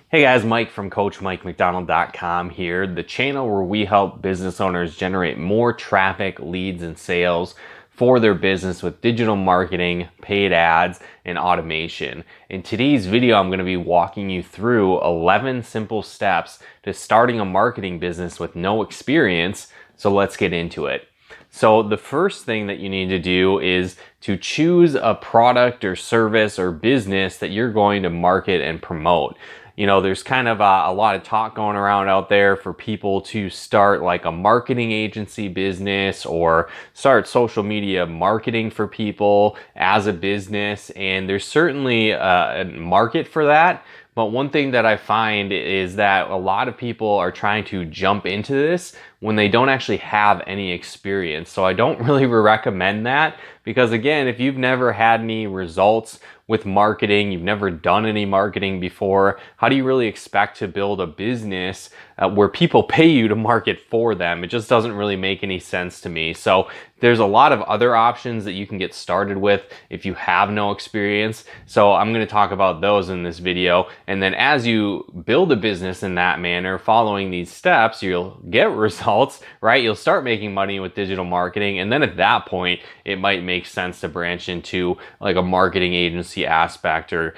Hey guys, Mike from CoachMikeMacDonald.com here, the channel where we help business owners generate more traffic, leads, and sales for their business with digital marketing, paid ads, and automation. In today's video, I'm going to be walking you through 11 simple steps to starting a marketing business with no experience. So let's get into it. So the first thing that you need to do is to choose a product or service or business that you're going to market and promote. You know, there's kind of a lot of talk going around out there for people to start like a marketing agency business or start social media marketing for people as a business. And there's certainly a market for that. But one thing that I find is that a lot of people are trying to jump into this when they don't actually have any experience. So I don't really recommend that because, again, if you've never had any results with marketing, you've never done any marketing before, how do you really expect to build a business where people pay you to market for them? It just doesn't really make any sense to me. So there's a lot of other options that you can get started with if you have no experience. So I'm going to talk about those in this video. And then as you build a business in that manner, following these steps, you'll get results, right? You'll start making money with digital marketing. And then at that point, it might make sense to branch into like a marketing agency aspect or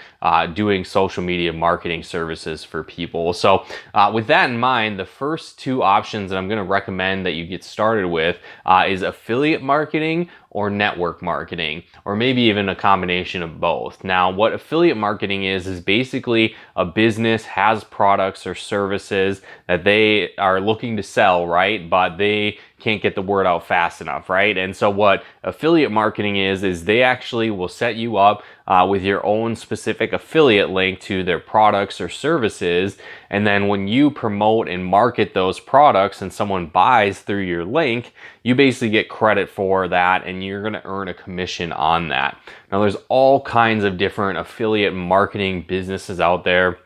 doing social media marketing services for people. So with that in mind, the first two options that I'm going to recommend that you get started with is affiliate marketing or network marketing, or maybe even a combination of both. Now, what affiliate marketing is basically a business has products or services that they are looking to sell, right? But they can't get the word out fast enough, right? And so what affiliate marketing is they actually will set you up with your own specific affiliate link to their products or services. And then when you promote and market those products and someone buys through your link, you basically get credit for that and you're going to earn a commission on that. Now, there's all kinds of different affiliate marketing businesses out there.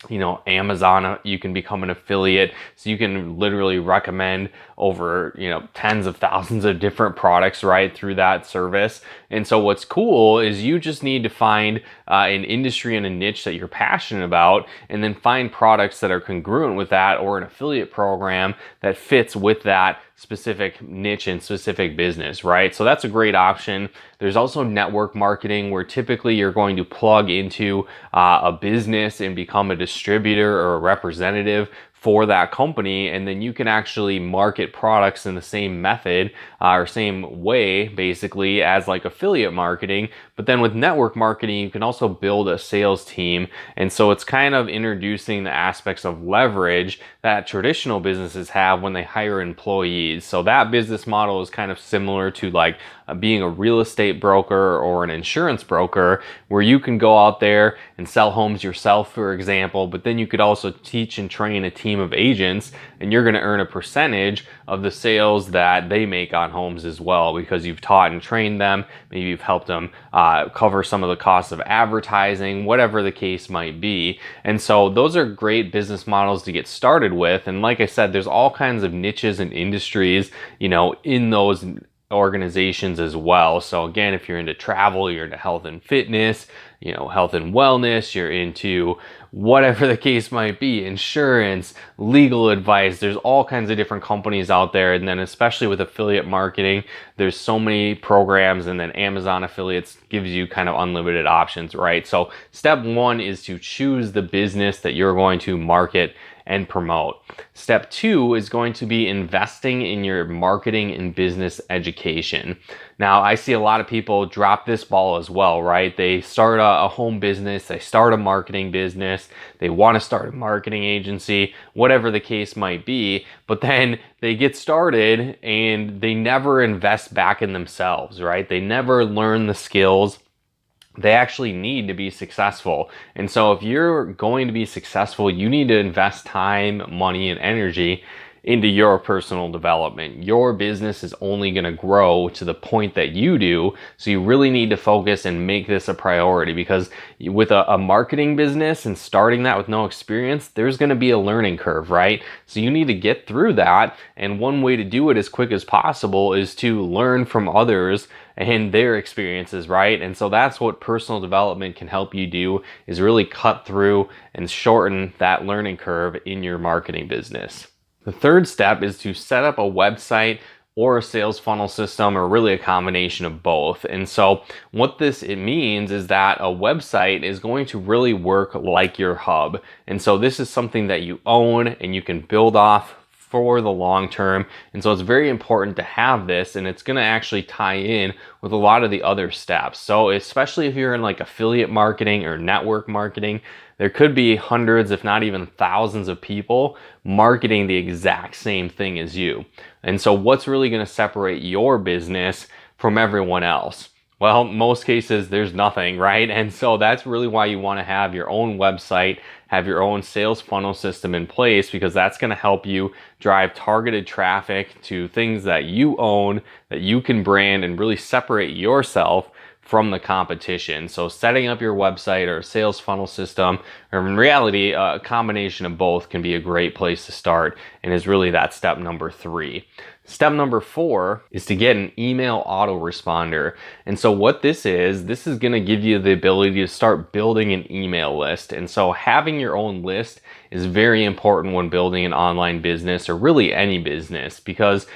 You know, Amazon, you can become an affiliate. So you can literally recommend over, tens of thousands of different products, right, through that service. And so what's cool is you just need to find an industry and a niche that you're passionate about, and then find products that are congruent with that or an affiliate program that fits with that specific niche and specific business, right? So that's a great option. There's also network marketing, where typically you're going to plug into a business and become a distributor or a representative for that company, and then you can actually market products in the same method or same way basically as like affiliate marketing. But then with network marketing, you can also build a sales team, and so it's kind of introducing the aspects of leverage that traditional businesses have when they hire employees. So that business model is kind of similar to like being a real estate broker or an insurance broker, where you can go out there and sell homes yourself, for example, but then you could also teach and train a team of agents, and you're going to earn a percentage of the sales that they make on homes as well, because you've taught and trained them. Maybe you've helped them cover some of the costs of advertising, whatever the case might be. And so those are great business models to get started with. And like I said, there's all kinds of niches and industries, in those organizations as well. So again, if you're into travel, you're into health and fitness, health and wellness, you're into whatever the case might be, insurance, legal advice, there's all kinds of different companies out there. And then especially with affiliate marketing, there's so many programs, and then Amazon affiliates gives you kind of unlimited options, right? So step one is to choose the business that you're going to market and promote. Step two is going to be investing in your marketing and business education. Now, I see a lot of people drop this ball as well, right? They start a home business, they start a marketing business, they want to start a marketing agency, whatever the case might be, but then they get started and they never invest back in themselves, right? They never learn the skills they actually need to be successful. And so if you're going to be successful, you need to invest time, money, and energy into your personal development. Your business is only going to grow to the point that you do. So you really need to focus and make this a priority, because with a marketing business and starting that with no experience, there's going to be a learning curve, right? So you need to get through that. And one way to do it as quick as possible is to learn from others and their experiences, right? And so that's what personal development can help you do, is really cut through and shorten that learning curve in your marketing business. The third step is to set up a website or a sales funnel system, or really a combination of both. And so what it means is that a website is going to really work like your hub. And so this is something that you own and you can build off for the long term. And so it's very important to have this, and it's going to actually tie in with a lot of the other steps. So especially if you're in like affiliate marketing or network marketing, there could be hundreds, if not even thousands of people marketing the exact same thing as you. And so what's really going to separate your business from everyone else? Well, in most cases, there's nothing, right? And so that's really why you want to have your own website, have your own sales funnel system in place, because that's going to help you drive targeted traffic to things that you own, that you can brand and really separate yourself from the competition. So setting up your website or a sales funnel system, or in reality, a combination of both, can be a great place to start, and is really that step number 3. Step number 4 is to get an email autoresponder. And so what this is going to give you the ability to start building an email list. And so having your own list is very important when building an online business, or really any business, because,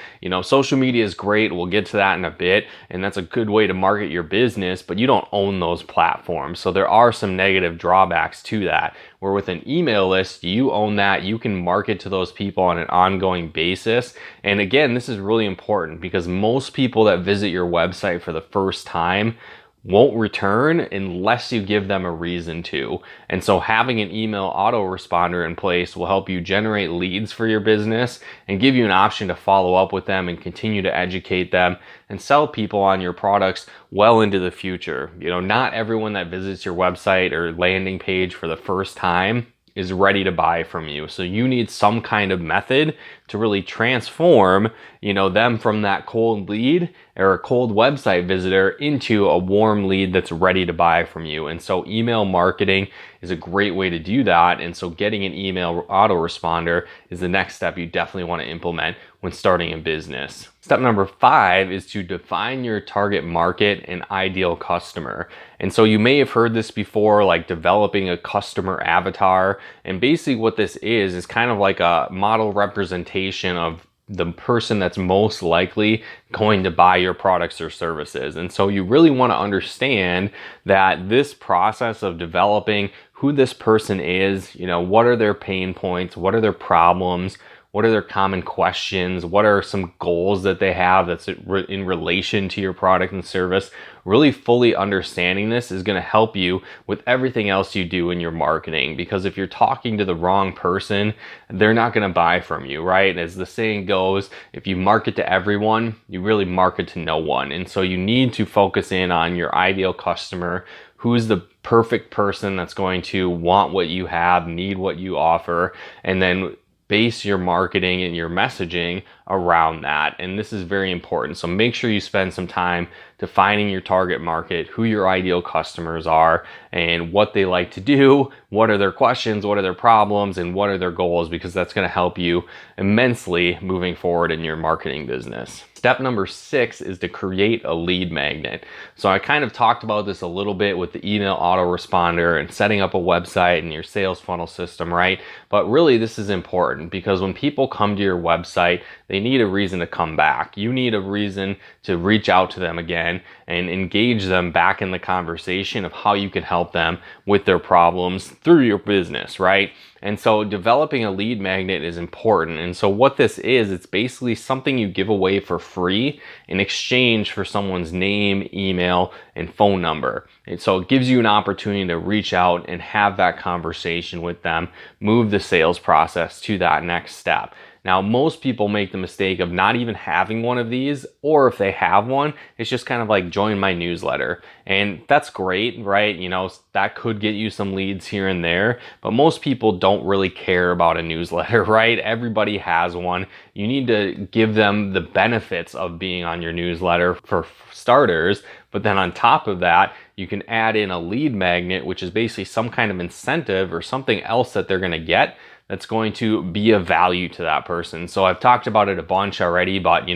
social media is great. We'll get to that in a bit, and that's a good way to market your business, but you don't own those platforms. So there are some negative drawbacks to that, where with an email list, you own that. You can market to those people on an ongoing basis. And again, this is really important, because most people that visit your website for the first time won't return unless you give them a reason to. And so having an email autoresponder in place will help you generate leads for your business and give you an option to follow up with them and continue to educate them and sell people on your products well into the future. Not everyone that visits your website or landing page for the first time is ready to buy from you. So you need some kind of method to really transform, them from that cold lead or a cold website visitor into a warm lead that's ready to buy from you. And so email marketing is a great way to do that. And so getting an email autoresponder is the next step you definitely want to implement when starting a business. Step number 5 is to define your target market and ideal customer. And so you may have heard this before, like developing a customer avatar. And basically what this is kind of like a model representation of the person that's most likely going to buy your products or services. And so you really want to understand that this process of developing who this person is, what are their pain points, what are their problems, what are their common questions, what are some goals that they have that's in relation to your product and service. Really fully understanding this is going to help you with everything else you do in your marketing, because if you're talking to the wrong person, they're not going to buy from you, right? As the saying goes, if you market to everyone, you really market to no one. And so you need to focus in on your ideal customer. Who's the perfect person that's going to want what you have, need what you offer, and then base your marketing and your messaging around that. And this is very important. So make sure you spend some time defining your target market, who your ideal customers are, and what they like to do, what are their questions, what are their problems, and what are their goals, because that's going to help you immensely moving forward in your marketing business. Step number 6 is to create a lead magnet. So I kind of talked about this a little bit with the email autoresponder and setting up a website and your sales funnel system, right? But really this is important, because when people come to your website, they need a reason to come back. You need a reason to reach out to them again and engage them back in the conversation of how you can help them with their problems through your business, right? And so developing a lead magnet is important. And so what this is, it's basically something you give away for free in exchange for someone's name, email, and phone number. And so it gives you an opportunity to reach out and have that conversation with them, move the sales process to that next step. Now, most people make the mistake of not even having one of these, or if they have one, it's just kind of like join my newsletter. And that's great, right? You know, that could get you some leads here and there, but most people don't really care about a newsletter, right? Everybody has one. You need to give them the benefits of being on your newsletter for starters, but then on top of that, you can add in a lead magnet, which is basically some kind of incentive or something else that they're going to get that's going to be of value to that person. So I've talked about it a bunch already, but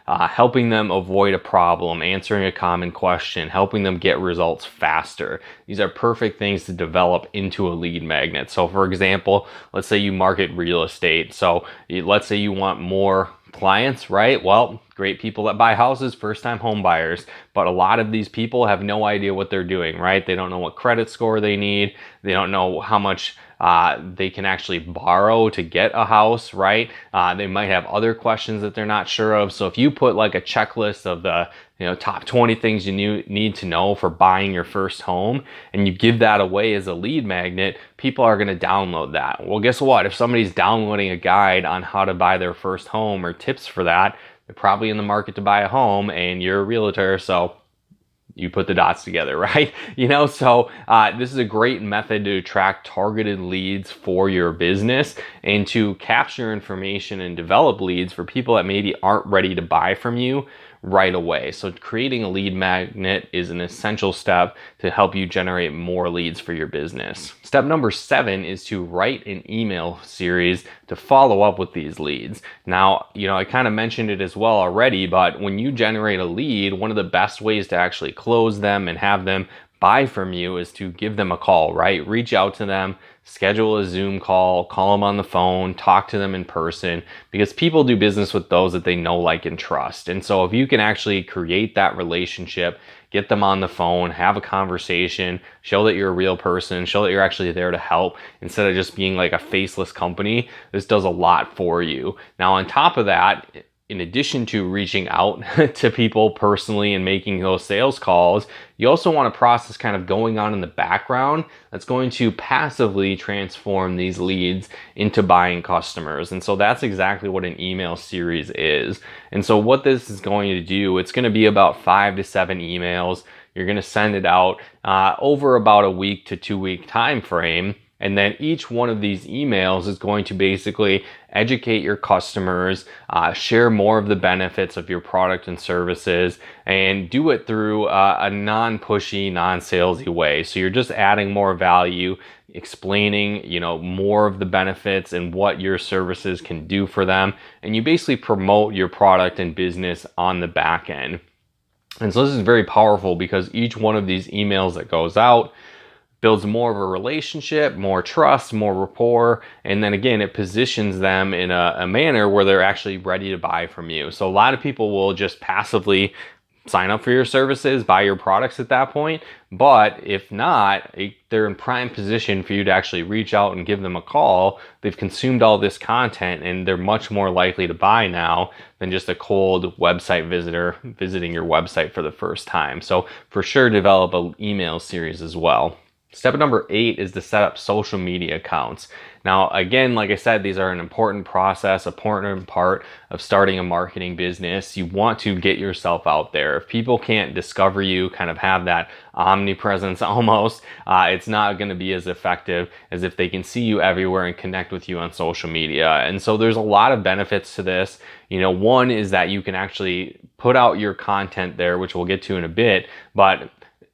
helping them avoid a problem, answering a common question, helping them get results faster. These are perfect things to develop into a lead magnet. So for example, let's say you market real estate. So let's say you want more clients, right? Well, great people that buy houses, first-time home buyers, but a lot of these people have no idea what they're doing, right? They don't know what credit score they need. They don't know how much they can actually borrow to get a house, right? They might have other questions that they're not sure of. So if you put like a checklist of the top 20 things you need to know for buying your first home, and you give that away as a lead magnet, people are going to download that. Well, guess what? If somebody's downloading a guide on how to buy their first home or tips for that, they're probably in the market to buy a home, and you're a realtor, so you put the dots together, right? So this is a great method to attract targeted leads for your business and to capture information and develop leads for people that maybe aren't ready to buy from you right away. So creating a lead magnet is an essential step to help you generate more leads for your business. Step number 7 is to write an email series to follow up with these leads. Now, I kind of mentioned it as well already, but when you generate a lead, one of the best ways to actually close them and have them buy from you is to give them a call, right? Reach out to them, schedule a Zoom call them on the phone, talk to them in person, because people do business with those that they know, like, and trust. And so if you can actually create that relationship, get them on the phone, have a conversation, show that you're a real person, show that you're actually there to help instead of just being like a faceless company, this does a lot for you. Now, on top of that, in addition to reaching out to people personally and making those sales calls, you also want a process kind of going on in the background that's going to passively transform these leads into buying customers. And so that's exactly what an email series is. And so what this is going to do, it's going to be about 5 to 7 emails. You're going to send it out over about a week to 2 week time frame. And then each one of these emails is going to basically educate your customers, share more of the benefits of your product and services, and do it through a non-pushy, non-salesy way. So you're just adding more value, explaining, more of the benefits and what your services can do for them. And you basically promote your product and business on the back end. And so this is very powerful because each one of these emails that goes out builds more of a relationship, more trust, more rapport, and then again, it positions them in a manner where they're actually ready to buy from you. So a lot of people will just passively sign up for your services, buy your products at that point, but if not, they're in prime position for you to actually reach out and give them a call. They've consumed all this content and they're much more likely to buy now than just a cold website visitor visiting your website for the first time. So for sure, develop an email series as well. Step number 8 is to set up social media accounts. Now, again, like I said, these are an important process, important part of starting a marketing business. You want to get yourself out there. If people can't discover you, kind of have that omnipresence almost, it's not going to be as effective as if they can see you everywhere and connect with you on social media. And so there's a lot of benefits to this. One is that you can actually put out your content there, which we'll get to in a bit, but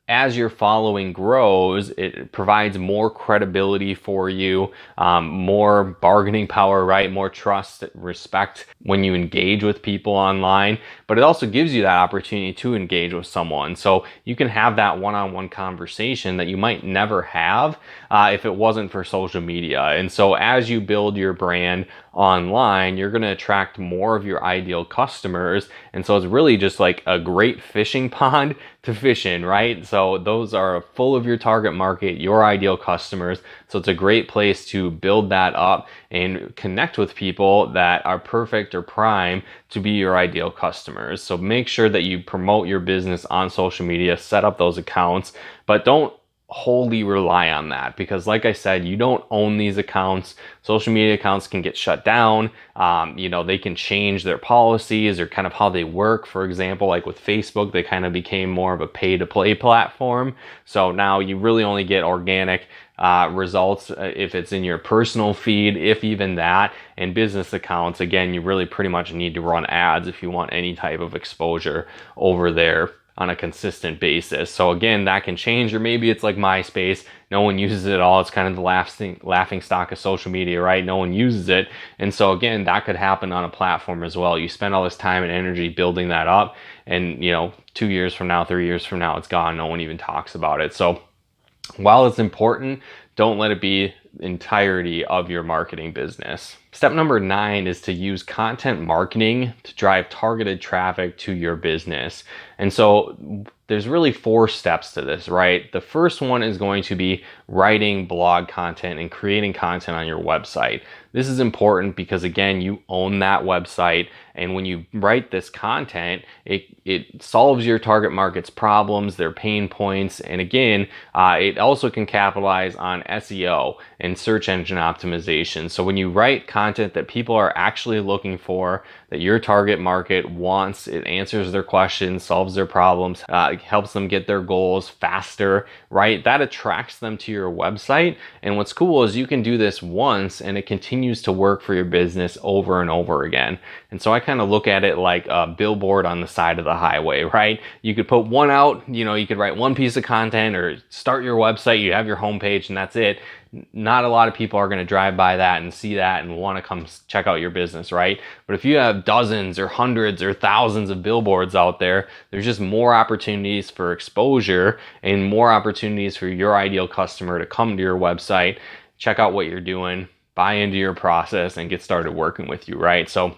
as your following grows, it provides more credibility for you, more bargaining power, right? More trust, respect when you engage with people online, but it also gives you that opportunity to engage with someone. So you can have that one-on-one conversation that you might never have if it wasn't for social media. And so as you build your brand online, you're going to attract more of your ideal customers. And so it's really just like a great fishing pond to fish in, right? So those are full of your target market, your ideal customers. So it's a great place to build that up and connect with people that are perfect or prime to be your ideal customers. So make sure that you promote your business on social media, set up those accounts, but don't wholly rely on that, because like I said, you don't own these accounts. Social media accounts can get shut down. They can change their policies or kind of how they work. For example, like with Facebook, they kind of became more of a pay to play platform. So now you really only get organic results if it's in your personal feed, if even that. And business accounts, again, you really pretty much need to run ads if you want any type of exposure over there on a consistent basis. So again, that can change, or maybe it's like MySpace. No one uses it at all. It's kind of the laughing stock of social media, right? No one uses it. And so again, that could happen on a platform as well. You spend all this time and energy building that up, and 2 years from now, 3 years from now, it's gone. No one even talks about it. So while it's important, don't let it be the entirety of your marketing business. Step number 9 is to use content marketing to drive targeted traffic to your business. And so there's really 4 steps to this, right? The first one is going to be writing blog content and creating content on your website. This is important because, again, you own that website, and when you write this content, it solves your target market's problems, their pain points, and again, it also can capitalize on SEO and search engine optimization. So when you write content that people are actually looking for, that your target market wants, it answers their questions, solves their problems, helps them get their goals faster, right? That attracts them to your website. And what's cool is you can do this once and it continues to work for your business over and over again. And so I kind of look at it like a billboard on the side of the highway, right? You could put one out, you could write one piece of content or start your website, you have your homepage, and that's it. Not a lot of people are going to drive by that and see that and want to come check out your business, right? But if you have dozens or hundreds or thousands of billboards out there, there's just more opportunities for exposure and more opportunities for your ideal customer to come to your website, check out what you're doing, buy into your process, and get started working with you, right? So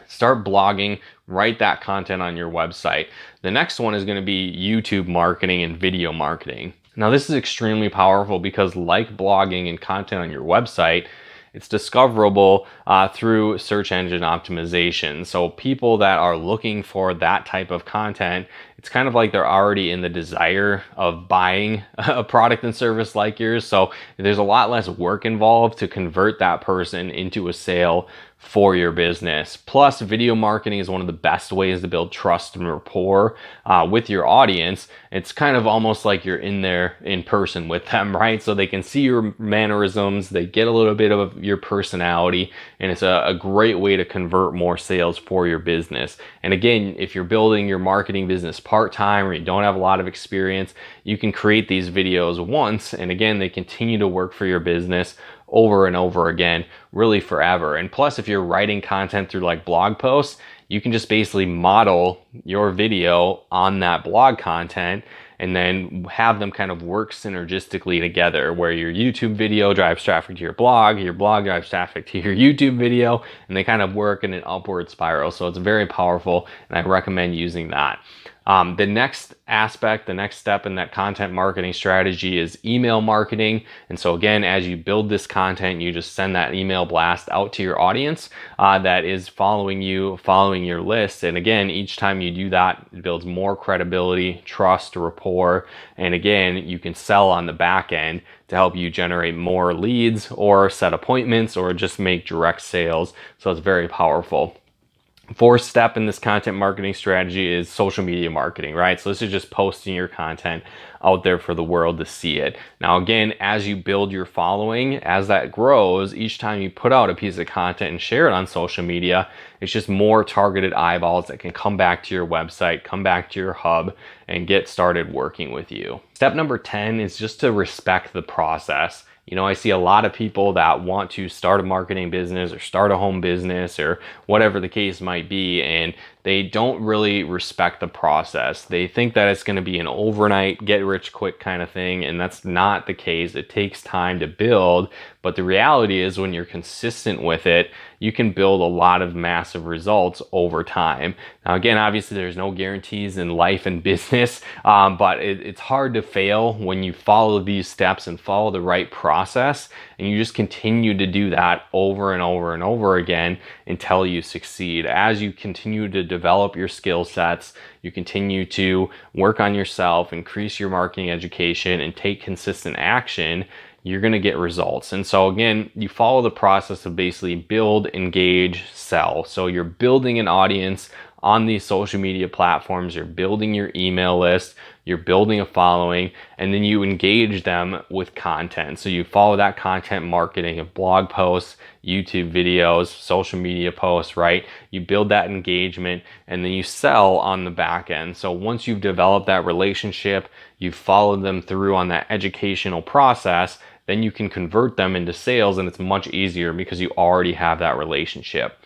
start blogging, write that content on your website. The next one is going to be YouTube marketing and video marketing. Now, this is extremely powerful because, like blogging and content on your website, it's discoverable through search engine optimization. So people that are looking for that type of content, it's kind of like they're already in the desire of buying a product and service like yours. So there's a lot less work involved to convert that person into a sale for your business. Plus, video marketing is one of the best ways to build trust and rapport with your audience. It's kind of almost like you're in there in person with them, right? So they can see your mannerisms, they get a little bit of your personality, and it's a great way to convert more sales for your business. And again, if you're building your marketing business part-time or you don't have a lot of experience, you can create these videos once, and again, they continue to work for your business over and over again, really forever. And plus, if you're writing content through like blog posts, you can just basically model your video on that blog content and then have them kind of work synergistically together, where your YouTube video drives traffic to your blog drives traffic to your YouTube video, and they kind of work in an upward spiral. So it's very powerful, and I recommend using that. The next aspect, the next step in that content marketing strategy is email marketing. And so again, as you build this content, you just send that email blast out to your audience that is following you, following your list. And again, each time you do that, it builds more credibility, trust, rapport. And again, you can sell on the back end to help you generate more leads or set appointments or just make direct sales. So it's very powerful. Fourth step in this content marketing strategy is social media marketing, right? So this is just posting your content out there for the world to see it. Now, again, as you build your following, as that grows, each time you put out a piece of content and share it on social media, it's just more targeted eyeballs that can come back to your website, come back to your hub, and get started working with you. Step number 10 is just to respect the process. I see a lot of people that want to start a marketing business or start a home business or whatever the case might be, and they don't really respect the process. They think that it's going to be an overnight, get rich quick kind of thing, and that's not the case. It takes time to build, but the reality is when you're consistent with it, you can build a lot of massive results over time. Now, again, obviously there's no guarantees in life and business, but it's hard to fail when you follow these steps and follow the right process, and you just continue to do that over and over and over again until you succeed. As you continue to develop your skill sets, you continue to work on yourself, increase your marketing education, and take consistent action, you're going to get results. And so again, you follow the process of basically build, engage, sell. So you're building an audience on these social media platforms, you're building your email list, you're building a following, and then you engage them with content. So you follow that content marketing of blog posts, YouTube videos, social media posts, right? You build that engagement and then you sell on the back end. So once you've developed that relationship, you've followed them through on that educational process, then you can convert them into sales, and it's much easier because you already have that relationship.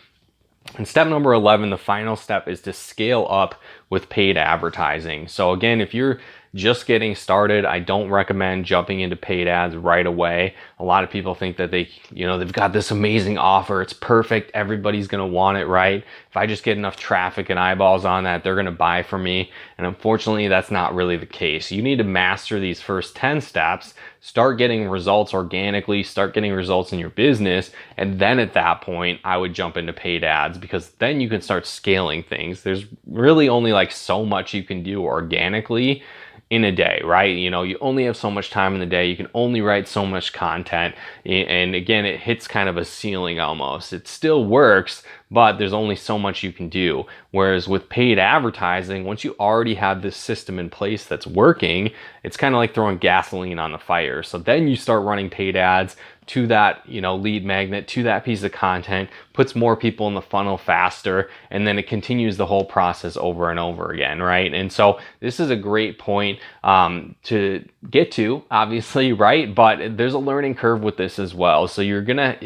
And step number 11, the final step, is to scale up with paid advertising. So again, if you're just getting started, I don't recommend jumping into paid ads right away. A lot of people think that they've got this amazing offer, it's perfect, everybody's gonna want it, right? If I just get enough traffic and eyeballs on that, they're gonna buy from me. And unfortunately, that's not really the case. You need to master these first 10 steps, start getting results organically, start getting results in your business, and then at that point, I would jump into paid ads, because then you can start scaling things. There's really only like so much you can do organically in a day, right? You only have so much time in the day. You can only write so much content. And again, it hits kind of a ceiling almost. It still works, but there's only so much you can do. Whereas with paid advertising, once you already have this system in place that's working, it's kind of like throwing gasoline on the fire. So then you start running paid ads to that, lead magnet, to that piece of content, puts more people in the funnel faster, and then it continues the whole process over and over again, right? And so this is a great point to get to, obviously, right? But there's a learning curve with this as well. So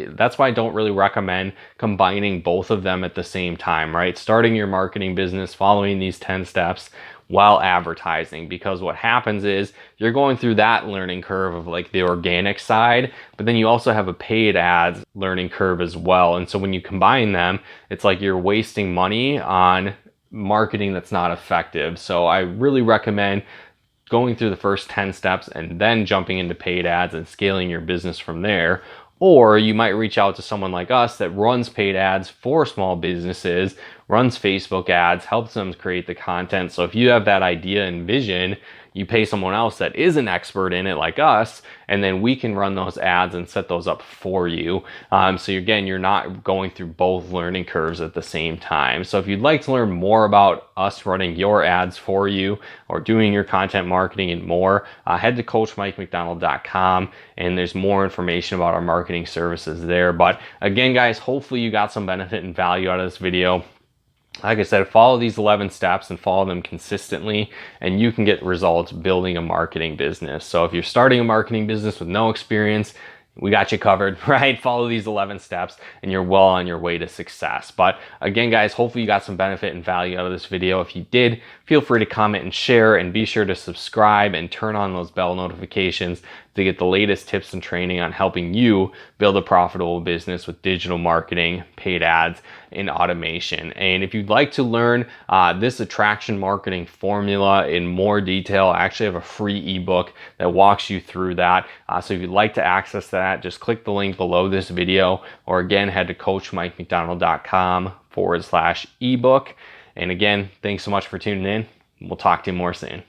that's why I don't really recommend combining both of them at the same time, right? Starting your marketing business, following these 10 steps, while advertising, because what happens is you're going through that learning curve of like the organic side, but then you also have a paid ads learning curve as well. And so when you combine them, it's like you're wasting money on marketing that's not effective. So I really recommend going through the first 10 steps and then jumping into paid ads and scaling your business from there. Or you might reach out to someone like us that runs paid ads for small businesses, runs Facebook ads, helps them create the content. So if you have that idea and vision, you pay someone else that is an expert in it like us, and then we can run those ads and set those up for you. So again, you're not going through both learning curves at the same time. So if you'd like to learn more about us running your ads for you or doing your content marketing and more, head to coachmikemcdonald.com, and there's more information about our marketing services there. But again, guys, hopefully you got some benefit and value out of this video. Like I said, follow these 11 steps and follow them consistently, and you can get results building a marketing business. So if you're starting a marketing business with no experience, we got you covered, right? Follow these 11 steps and you're well on your way to success. But again, guys, hopefully you got some benefit and value out of this video. If you did, feel free to comment and share, and be sure to subscribe and turn on those bell notifications to get the latest tips and training on helping you build a profitable business with digital marketing, paid ads, and automation. And if you'd like to learn this attraction marketing formula in more detail, I actually have a free ebook that walks you through that. So if you'd like to access that, just click the link below this video, or again, head to coachmikemcdonald.com/ebook. And again, thanks so much for tuning in. We'll talk to you more soon.